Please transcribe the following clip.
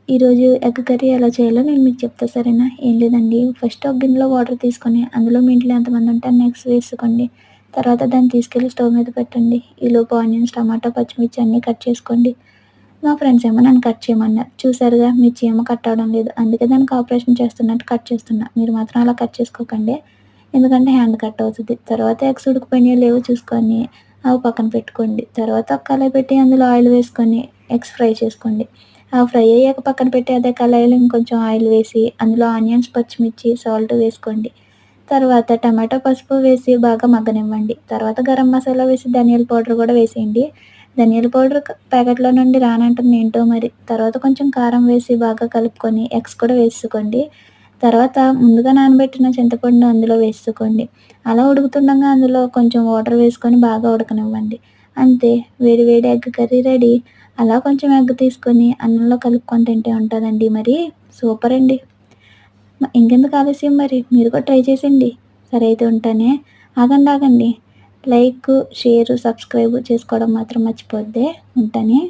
ఈరోజు egg curry ఎలా చేయాలో నేను మీకు చెప్తా సరేనా? ఏం లేదండి, ఫస్ట్ ఒక గిన్నెలో వాటర్ తీసుకొని అందులో మీ ఇంట్లో ఎంతమంది ఉంటే అన్ని ఎగ్స్ వేసుకోండి. తర్వాత దాన్ని తీసుకెళ్ళి స్టవ్ మీద పెట్టండి. ఈలోపు ఆనియన్స్, టమాటా, పచ్చిమిర్చి అన్నీ కట్ చేసుకోండి. మా ఫ్రెండ్స్ ఏమో నన్ను కట్ చేయమన్నారు. చూసారుగా మిర్చి ఏమో కట్ అవ్వడం లేదు. అందుకే దానికి ఆపరేషన్ చేస్తున్నట్టు కట్ చేస్తున్నా. మీరు మాత్రం అలా కట్ చేసుకోకండి. ఎందుకంటే హ్యాండ్ కట్ అవుతది. తర్వాత ఎగ్స్ ఉడికిపోయినాయో లేవో చూసుకొని అవి పక్కన పెట్టుకోండి. తర్వాత ఒక కళాయి పెట్టి అందులో ఆయిల్ వేసుకొని ఎగ్స్ ఫ్రై చేసుకోండి. ఫ్రై అయ్యాక పక్కన పెట్టి అదే కళాయిలో ఇంకొంచెం ఆయిల్ వేసి అందులో ఆనియన్స్, పచ్చిమిర్చి, సాల్ట్ వేసుకోండి. తర్వాత టమాటో, పసుపు వేసి బాగా మగ్గనివ్వండి. తర్వాత గరం మసాలా వేసి ధనియాల పౌడర్ కూడా వేసేయండి. ధనియాల పౌడర్ ప్యాకెట్‌లో నుండి రానంటుంది ఏంటో మరి. తర్వాత కొంచెం కారం వేసి బాగా కలుపుకొని ఎగ్స్ కూడా వేసుకోండి. తర్వాత ముందుగా నానబెట్టిన చింతపండు అందులో వేసుకోండి. అలా ఉడుకుతుండగా అందులో కొంచెం వాటర్ వేసుకొని బాగా ఉడకనివ్వండి. అంతే, వేడి వేడి ఎగ్ కర్రీ రెడీ. అలా కొంచెం ఎగ్ తీసుకొని అన్నంలో కలుపుకొని తింటే ఉంటదండి మరి సూపర్ అండి. ఇంకెందుకు ఆలస్యం, మరి మీరు కూడా ట్రై చేసేయండి. సరే అయితే ఉంటానే. ఆగండి. లైక్, షేర్, సబ్స్క్రైబ్ చేసుకోవడం మాత్రం మర్చిపోద్దే. ఉంటానే.